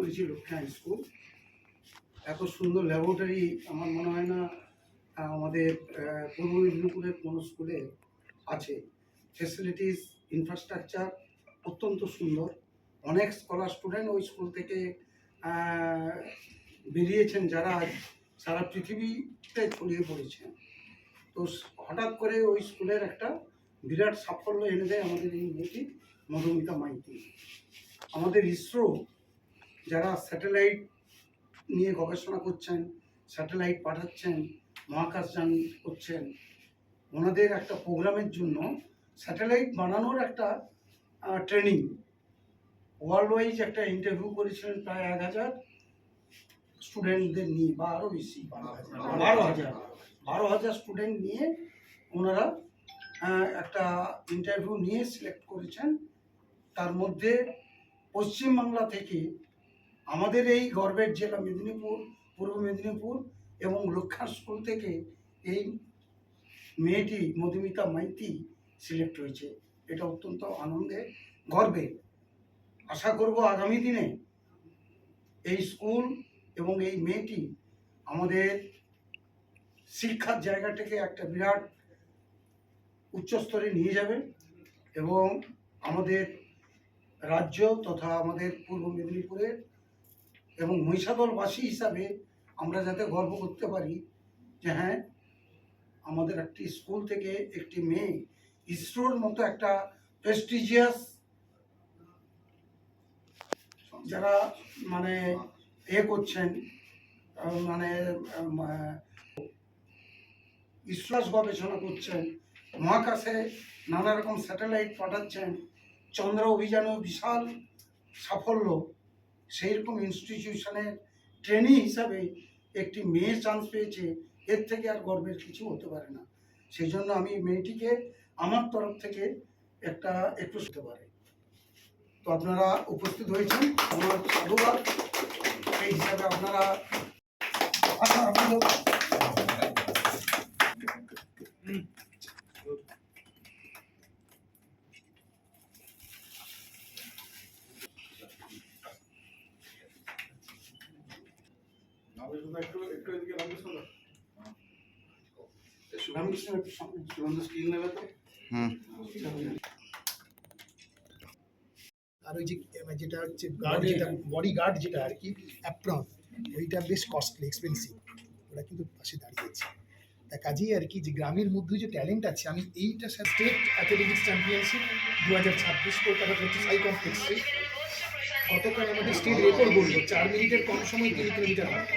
করেছি Lakshmi high school. এত সুন্দর ল্যাবরেটরি আমার মনে হয় না আমাদের পূর্ব মেদিনীপুরের কোনো স্কুলে আছে। ফেসিলিটিস, ইনফ্রাস্ট্রাকচার অত্যন্ত সুন্দর। অনেক স্কলার স্টুডেন্ট ওই স্কুল থেকে বেরিয়েছেন, যারা সারা পৃথিবীতে ছড়িয়ে পড়েছে। তো হঠাৎ করে ওই স্কুলের একটা বিরাট সাফল্য এনে দেয় আমাদের এই মেয়েটি মধুমিতা মাইতি। আমাদের ইসরো যারা স্যাটেলাইট নিয়ে গবেষণা করছেন, স্যাটেলাইট পাঠাচ্ছেন, মহাকাশযান করছেন, ওনাদের একটা প্রোগ্রামের জন্য স্যাটেলাইট বানানোর একটা ট্রেনিং ওয়ার্ল্ড ওয়াইজ একটা ইন্টারভিউ করেছিলেন প্রায় 1000 স্টুডেন্টদের নিয়ে, বা আরও বেশি, 12,000 স্টুডেন্ট নিয়ে ওনারা একটা ইন্টারভিউ নিয়ে সিলেক্ট করেছেন। তার মধ্যে পশ্চিমবাংলা থেকে আমাদের এই গর্বের জেলা মেদিনীপুর, পূর্ব মেদিনীপুর এবং লক্ষ্মী স্কুল থেকে এই মেয়েটি মধুমিতা মাইতি সিলেক্ট হয়েছে। এটা অত্যন্ত আনন্দের, গর্বের। আশা করব আগামী দিনে এই স্কুল এবং এই মেয়েটি আমাদের শিক্ষার জায়গাটাকে একটা বিরাট উচ্চস্তরে নিয়ে যাবে এবং আমাদের রাজ্য তথা আমাদের পূর্ব মেদিনীপুরের এবং মহিষাদলবাসী হিসাবে আমরা যাতে গর্ব করতে পারি যে হ্যাঁ, আমাদের একটি স্কুল থেকে একটি মেয়ে ইসরোর মতো একটা প্রেস্টিজিয়াস, যারা মানে করছেন, মানে ইসরো গবেষণা করছেন, মহাকাশে নানা রকম স্যাটেলাইট পাঠাচ্ছেন, চন্দ্র অভিযানেও বিশাল সাফল্য, সেই রকম ইনস্টিটিউশনের ট্রেনি হিসাবে একটি মেয়ে চান্স পেয়েছে। এর থেকে আর গর্বের কিছু হতে পারে না। সেই জন্য আমি মেয়েটিকে আমার তরফ থেকে একটু হতে পারে। তো আপনারা উপস্থিত হয়েছেন, আমার সাধুবাদ। সেই হিসাবে আপনারা আর ওই যে যেটা হচ্ছে গার্ড, যেটা বডি গার্ড, যেটা আর কি অ্যাপ্রন, ওইটা বেশ কস্টলি, এক্সপেন্সিভ। ওরা কিন্তু পাশে দাঁড়িয়েছে। তা কাজেই আর কি যে গ্রামের মধ্যে যে ট্যালেন্ট আছে, আমি এইটা স্টেট অ্যাথলেটিক্স চ্যাম্পিয়নশিপ 2026 কলকাতা হচ্ছে সাই কমপ্লেক্সে, গতকাল আমাদের স্টেট রেকর্ড বললো 4 মিনিটের কম সময় 3 কিলোমিটার হাঁটা।